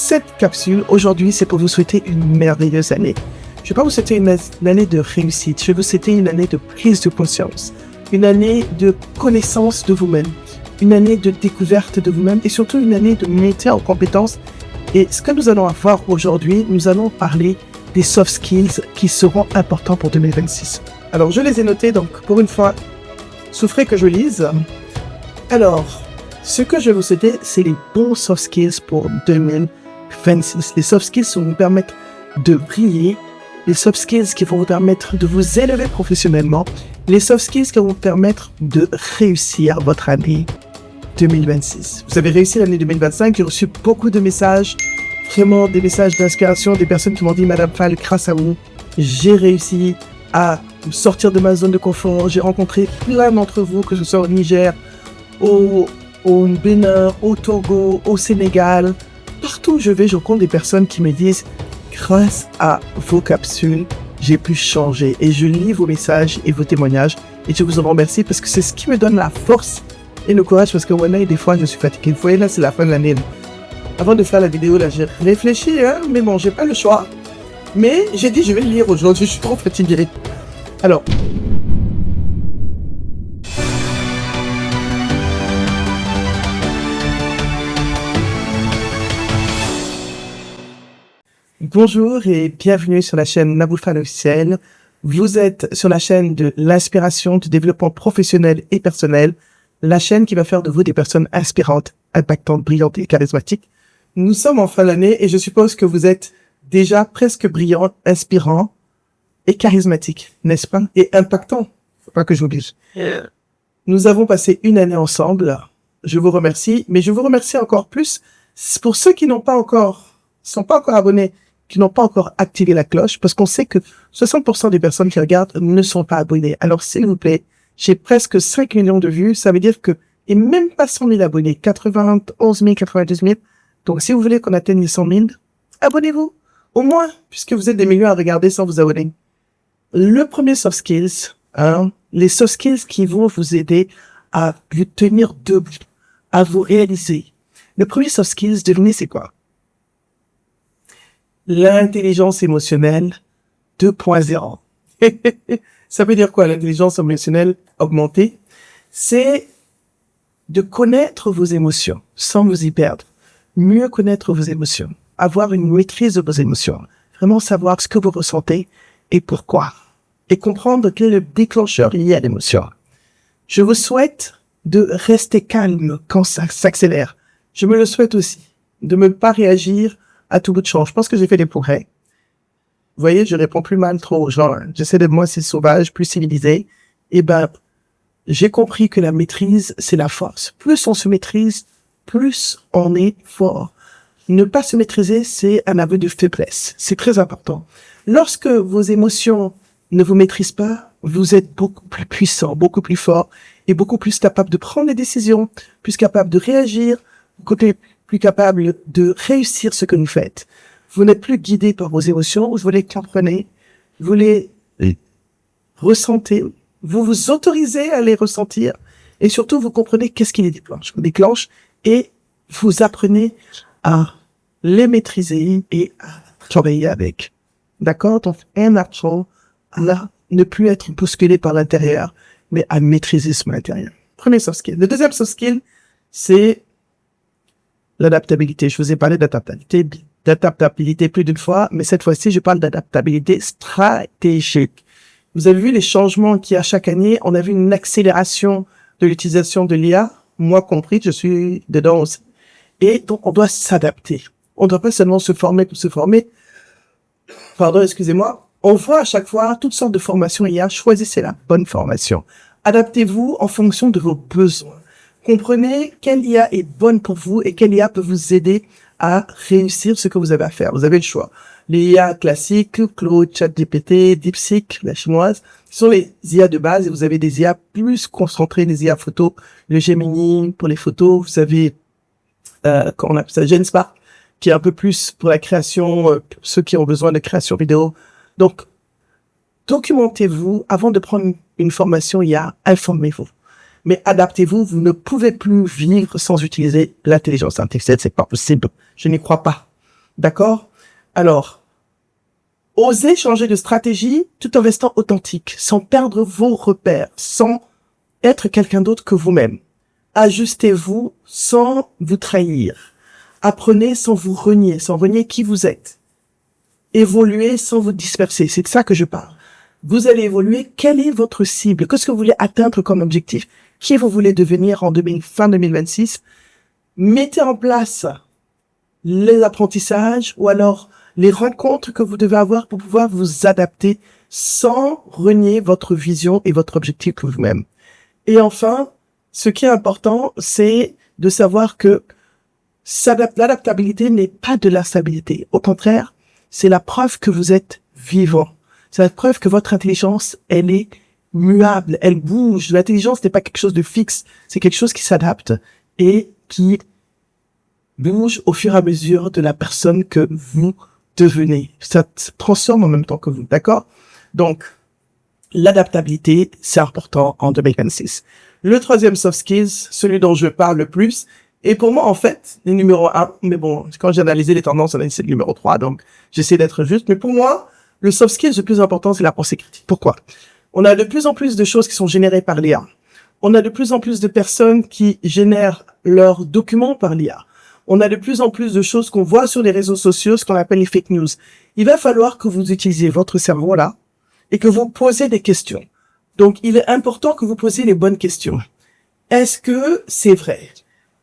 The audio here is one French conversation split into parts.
cette capsule, aujourd'hui, c'est pour vous souhaiter une merveilleuse année. Je ne vais pas vous souhaiter une année de réussite, je vais vous souhaiter une année de prise de conscience, une année de connaissance de vous-même, une année de découverte de vous-même et surtout une année de montée en compétences. Et ce que nous allons avoir aujourd'hui, nous allons parler des soft skills qui seront importants pour 2026. Alors, je les ai notés, donc pour une fois, souffrez que je lise. Alors, ce que je vais vous souhaiter, c'est les bons soft skills pour 2026. Les soft skills qui vont vous permettre de briller, les soft skills qui vont vous permettre de vous élever professionnellement, les soft skills qui vont vous permettre de réussir votre année 2026. Vous avez réussi l'année 2025, j'ai reçu beaucoup de messages, vraiment des messages d'inspiration, des personnes qui m'ont dit « Madame Fall, grâce à vous, j'ai réussi à sortir de ma zone de confort, j'ai rencontré plein d'entre vous, que ce soit au Niger, au Bénin, au Togo, au Sénégal. Partout où je vais, je rencontre des personnes qui me disent « Grâce à vos capsules, j'ai pu changer. » Et je lis vos messages et vos témoignages et je vous en remercie parce que c'est ce qui me donne la force et le courage parce que voilà, des fois, je suis fatigué. Vous voyez, là, c'est la fin de l'année. Avant de faire la vidéo, là, j'ai réfléchi, mais bon, j'ai pas le choix. Mais j'ai dit, je vais le lire aujourd'hui, je suis trop fatigué. Alors, bonjour et bienvenue sur la chaîne Naboul Fall officiel. Vous êtes sur la chaîne de l'inspiration, du développement professionnel et personnel, la chaîne qui va faire de vous des personnes inspirantes, impactantes, brillantes et charismatiques. Nous sommes en fin d'année et je suppose que vous êtes déjà presque brillant, inspirant et charismatique, n'est-ce pas? Et impactant. Faut pas que j'oublie. Nous avons passé une année ensemble. Je vous remercie, mais je vous remercie encore plus pour ceux qui sont pas encore abonnés, qui n'ont pas encore activé la cloche, parce qu'on sait que 60% des personnes qui regardent ne sont pas abonnées. Alors, s'il vous plaît, j'ai presque 5 millions de vues, ça veut dire que, et même pas 100 000 abonnés, 91 000, 92 000. Donc, si vous voulez qu'on atteigne les 100 000, abonnez-vous. Au moins, puisque vous êtes des millions à regarder sans vous abonner. Le premier soft skills, les soft skills qui vont vous aider à vous tenir debout, à vous réaliser. Le premier soft skills, devinez c'est quoi? L'intelligence émotionnelle 2.0. Ça veut dire quoi, l'intelligence émotionnelle augmentée? C'est de connaître vos émotions sans vous y perdre. Mieux connaître vos émotions. Avoir une maîtrise de vos émotions. Vraiment savoir ce que vous ressentez et pourquoi. Et comprendre quel est le déclencheur lié à l'émotion. Je vous souhaite de rester calme quand ça s'accélère. Je me le souhaite aussi. De ne pas réagir à tout bout de champ. Je pense que j'ai fait des progrès. Vous voyez, je réponds plus mal trop aux gens. J'essaie d'être moins sauvage, plus civilisé. Et j'ai compris que la maîtrise, c'est la force. Plus on se maîtrise, plus on est fort. Ne pas se maîtriser, c'est un aveu de faiblesse. C'est très important. Lorsque vos émotions ne vous maîtrisent pas, vous êtes beaucoup plus puissant, beaucoup plus fort et beaucoup plus capable de prendre des décisions, plus capable de réagir, plus capable de réussir ce que vous faites. Vous n'êtes plus guidé par vos émotions, vous les comprenez, vous les ressentez, vous vous autorisez à les ressentir et surtout vous comprenez qu'est-ce qui les déclenche et vous apprenez à les maîtriser et à travailler avec. D'accord? Donc, un apprend à ne plus être bousculé par l'intérieur, mais à maîtriser son intérieur. Premier soft skill. Le deuxième soft skill, c'est l'adaptabilité. Je vous ai parlé d'adaptabilité plus d'une fois, mais cette fois-ci, je parle d'adaptabilité stratégique. Vous avez vu les changements qu'il y a chaque année. On a vu une accélération de l'utilisation de l'IA. Moi compris, je suis dedans aussi. Et donc, on doit s'adapter. On ne doit pas seulement se former pour se former. Pardon, excusez-moi. On voit à chaque fois toutes sortes de formations IA. Choisissez la bonne formation. Adaptez-vous en fonction de vos besoins. Comprenez quelle IA est bonne pour vous et quelle IA peut vous aider à réussir ce que vous avez à faire. Vous avez le choix. Les IA classiques, Claude, ChatGPT, DeepSeek, la chinoise, ce sont les IA de base et vous avez des IA plus concentrées, les IA photos, le Gemini pour les photos, vous avez, comment on appelle ça, GenSpark, qui est un peu plus pour la création, ceux qui ont besoin de création vidéo. Donc, documentez-vous avant de prendre une formation IA, informez-vous. Mais adaptez-vous, vous ne pouvez plus vivre sans utiliser l'intelligence artificielle, c'est pas possible. Je n'y crois pas. D'accord? Alors, osez changer de stratégie tout en restant authentique, sans perdre vos repères, sans être quelqu'un d'autre que vous-même. Ajustez-vous sans vous trahir. Apprenez sans vous renier qui vous êtes. Évoluez sans vous disperser. C'est de ça que je parle. Vous allez évoluer. Quelle est votre cible? Qu'est-ce que vous voulez atteindre comme objectif? Qui vous voulez devenir en fin 2026? Mettez en place les apprentissages ou alors les rencontres que vous devez avoir pour pouvoir vous adapter sans renier votre vision et votre objectif que vous-même. Et enfin, ce qui est important, c'est de savoir que l'adaptabilité n'est pas de la stabilité. Au contraire, c'est la preuve que vous êtes vivant. C'est la preuve que votre intelligence, elle est muable, elle bouge. L'intelligence n'est pas quelque chose de fixe, c'est quelque chose qui s'adapte et qui bouge au fur et à mesure de la personne que vous devenez. Ça se transforme en même temps que vous, d'accord? Donc, l'adaptabilité, c'est important en 2026. Le troisième soft skills, celui dont je parle le plus, et pour moi, en fait, le numéro 1, mais bon, quand j'ai analysé les tendances, c'est le numéro 3, donc j'essaie d'être juste, mais pour moi, le soft skills le plus important, c'est la pensée critique. Pourquoi? On a de plus en plus de choses qui sont générées par l'IA. On a de plus en plus de personnes qui génèrent leurs documents par l'IA. On a de plus en plus de choses qu'on voit sur les réseaux sociaux, ce qu'on appelle les fake news. Il va falloir que vous utilisiez votre cerveau là et que vous posez des questions. Donc, il est important que vous posiez les bonnes questions. Est-ce que c'est vrai?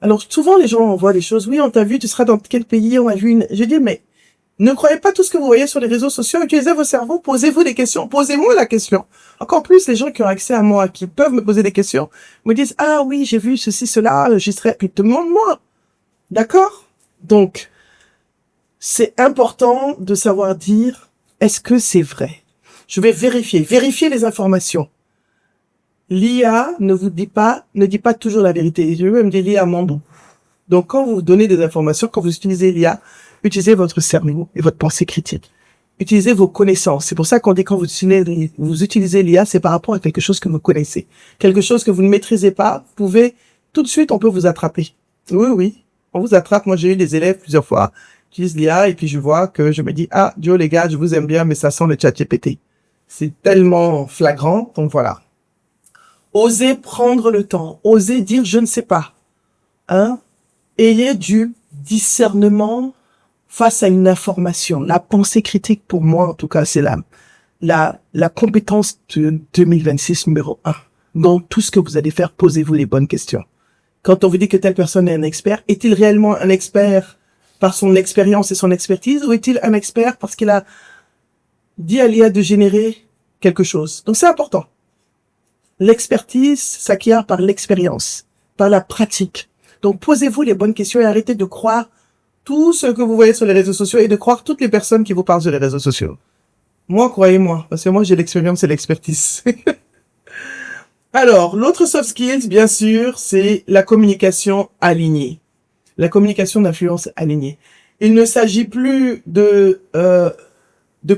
Alors, souvent, les gens envoient des choses. Oui, on t'a vu, tu seras dans quel pays? On a vu une... Je dis, mais ne croyez pas tout ce que vous voyez sur les réseaux sociaux. Utilisez vos cerveaux, posez-vous des questions. Posez-moi la question. Encore plus, les gens qui ont accès à moi, qui peuvent me poser des questions, me disent, ah oui, j'ai vu ceci, cela, j'y serai... Puis demande-moi. D'accord? Donc, c'est important de savoir dire, est-ce que c'est vrai? Je vais vérifier les informations. L'IA ne dit pas toujours la vérité. Je vais même dire l'IA ment. Donc, quand vous donnez des informations, quand vous utilisez l'IA, utilisez votre cerveau et votre pensée critique. Utilisez vos connaissances. C'est pour ça qu'on dit quand vous utilisez l'IA, c'est par rapport à quelque chose que vous connaissez. Quelque chose que vous ne maîtrisez pas, vous pouvez, tout de suite, on peut vous attraper. Oui. On vous attrape. Moi, j'ai eu des élèves plusieurs fois. J'utilise l'IA et puis je vois que je me dis, ah, Joe, les gars, je vous aime bien, mais ça sent le ChatGPT. C'est tellement flagrant. Donc voilà. Osez prendre le temps. Osez dire, je ne sais pas. Ayez du discernement face à une information. La pensée critique, pour moi, en tout cas, c'est la compétence de 2026 numéro 1. Dans tout ce que vous allez faire, posez-vous les bonnes questions. Quand on vous dit que telle personne est un expert, est-il réellement un expert par son expérience et son expertise, ou est-il un expert parce qu'il a dit à l'IA de générer quelque chose? Donc c'est important. L'expertise s'acquiert par l'expérience, par la pratique. Donc posez-vous les bonnes questions et arrêtez de croire tout ce que vous voyez sur les réseaux sociaux et de croire toutes les personnes qui vous parlent sur les réseaux sociaux. Moi, croyez-moi, parce que moi j'ai l'expérience et l'expertise. Alors, l'autre soft skills, bien sûr, c'est la communication alignée. La communication d'influence alignée. Il ne s'agit plus de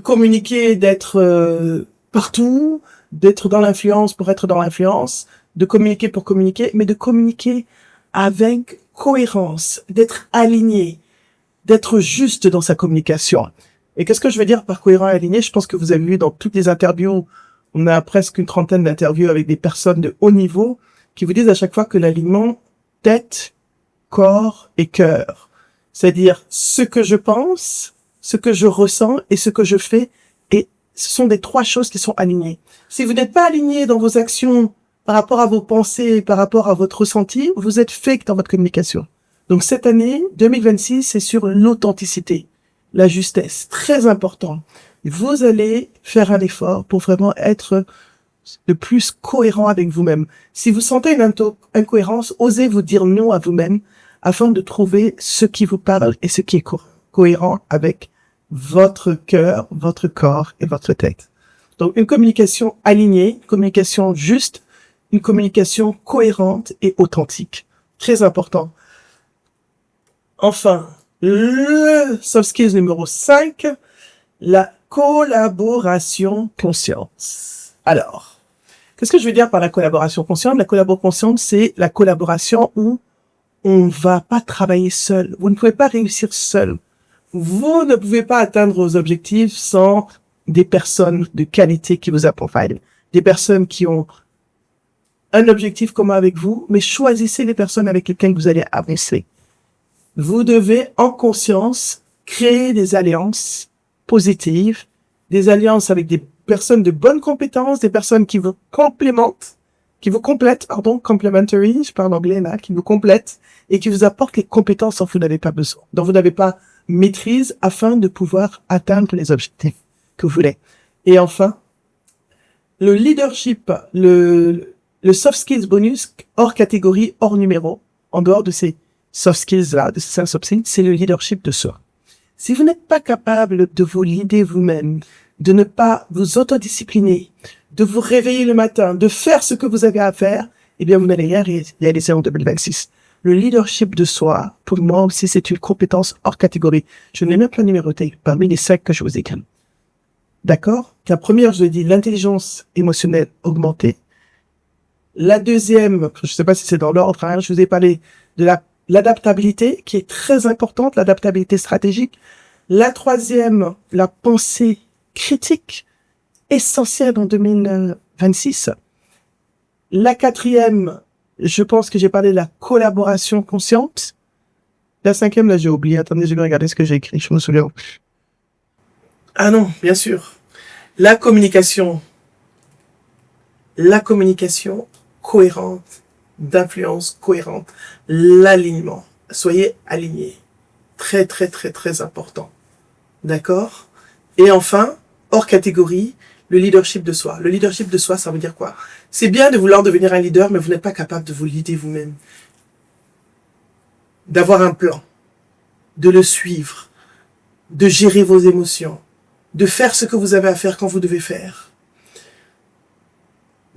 communiquer, d'être partout, d'être dans l'influence pour être dans l'influence, de communiquer pour communiquer, mais de communiquer avec cohérence, d'être aligné, d'être juste dans sa communication. Et qu'est-ce que je veux dire par cohérent et aligné? Je pense que vous avez vu dans toutes les interviews, on a presque une trentaine d'interviews avec des personnes de haut niveau qui vous disent à chaque fois que l'alignement tête, corps et cœur. C'est-à-dire ce que je pense, ce que je ressens et ce que je fais. Et ce sont des trois choses qui sont alignées. Si vous n'êtes pas aligné dans vos actions par rapport à vos pensées, par rapport à votre ressenti, vous êtes fake dans votre communication. Donc cette année, 2026, c'est sur l'authenticité, la justesse, très important. Vous allez faire un effort pour vraiment être le plus cohérent avec vous-même. Si vous sentez une incohérence, osez vous dire non à vous-même afin de trouver ce qui vous parle et ce qui est cohérent avec votre cœur, votre corps et votre tête. Donc une communication alignée, une communication juste, une communication cohérente et authentique. Très important. Enfin, le soft skills numéro 5, la collaboration consciente. Alors, qu'est-ce que je veux dire par la collaboration consciente? La collaboration consciente, c'est la collaboration où on va pas travailler seul. Vous ne pouvez pas réussir seul. Vous ne pouvez pas atteindre vos objectifs sans des personnes de qualité qui vous accompagnent. Des personnes qui ont un objectif commun avec vous, mais choisissez les personnes avec lesquelles vous allez avancer. Vous devez, en conscience, créer des alliances positives, des alliances avec des personnes de bonnes compétences, des personnes qui vous complètent, complementary, je parle anglais là, qui vous complètent et qui vous apportent les compétences dont vous n'avez pas besoin, dont vous n'avez pas maîtrise afin de pouvoir atteindre les objectifs que vous voulez. Et enfin, le leadership, le soft skills bonus hors catégorie, hors numéro, en dehors de ces soft skills là, de ces soft skills, c'est le leadership de soi. Si vous n'êtes pas capable de vous leader vous-même, de ne pas vous autodiscipliner, de vous réveiller le matin, de faire ce que vous avez à faire, eh bien, vous n'allez rien réaliser en 2026. Le leadership de soi, pour moi aussi, c'est une compétence hors catégorie. Je n'ai même pas numéroté parmi les 5 que je vous ai écrits. D'accord? La première, je vous ai dit, l'intelligence émotionnelle augmentée. La deuxième, je ne sais pas si c'est dans l'ordre, hein, je vous ai parlé de l'adaptabilité, qui est très importante, l'adaptabilité stratégique. La troisième, la pensée critique, essentielle en 2026. La quatrième, je pense que j'ai parlé de la collaboration consciente. La cinquième, là, j'ai oublié. Attendez, je vais regarder ce que j'ai écrit, je me souviens. Ah non, bien sûr. La communication cohérente, d'influence cohérente, l'alignement. Soyez alignés. Très, très, très, très important. D'accord? Et enfin, hors catégorie, le leadership de soi. Le leadership de soi, ça veut dire quoi? C'est bien de vouloir devenir un leader, mais vous n'êtes pas capable de vous leader vous-même. D'avoir un plan, de le suivre, de gérer vos émotions, de faire ce que vous avez à faire quand vous devez faire.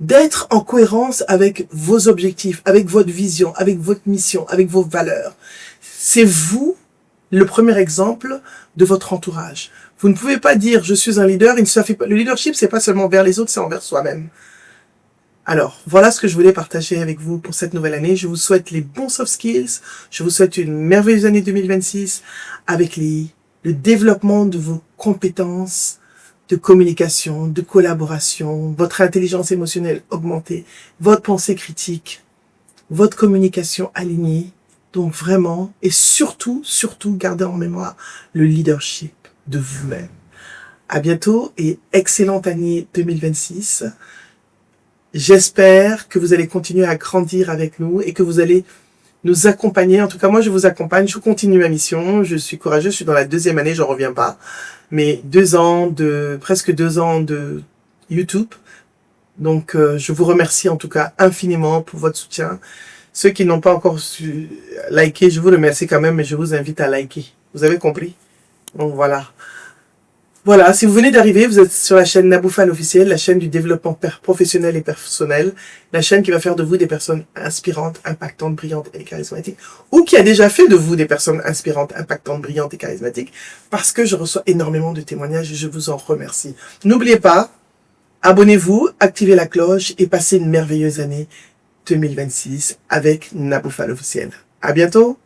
D'être en cohérence avec vos objectifs, avec votre vision, avec votre mission, avec vos valeurs. C'est vous le premier exemple de votre entourage. Vous ne pouvez pas dire je suis un leader, il ne suffit pas. Le leadership, c'est pas seulement vers les autres, c'est envers soi-même. Alors, voilà ce que je voulais partager avec vous pour cette nouvelle année. Je vous souhaite les bons soft skills. Je vous souhaite une merveilleuse année 2026 avec le développement de vos compétences de communication, de collaboration, votre intelligence émotionnelle augmentée, votre pensée critique, votre communication alignée. Donc vraiment, et surtout, gardez en mémoire le leadership de vous-même. À bientôt et excellente année 2026. J'espère que vous allez continuer à grandir avec nous et que vous allez nous accompagner. En tout cas, moi, je vous accompagne. Je continue ma mission. Je suis courageux. Je suis dans la 2e année. J'en reviens pas. Mais presque 2 ans de YouTube. Donc, je vous remercie en tout cas infiniment pour votre soutien. Ceux qui n'ont pas encore liké, je vous remercie quand même, mais je vous invite à liker. Vous avez compris? Donc, voilà. Voilà, si vous venez d'arriver, vous êtes sur la chaîne Naboufal officielle, la chaîne du développement professionnel et personnel, la chaîne qui va faire de vous des personnes inspirantes, impactantes, brillantes et charismatiques, ou qui a déjà fait de vous des personnes inspirantes, impactantes, brillantes et charismatiques, parce que je reçois énormément de témoignages et je vous en remercie. N'oubliez pas, abonnez-vous, activez la cloche et passez une merveilleuse année 2026 avec Naboufal officielle. À bientôt!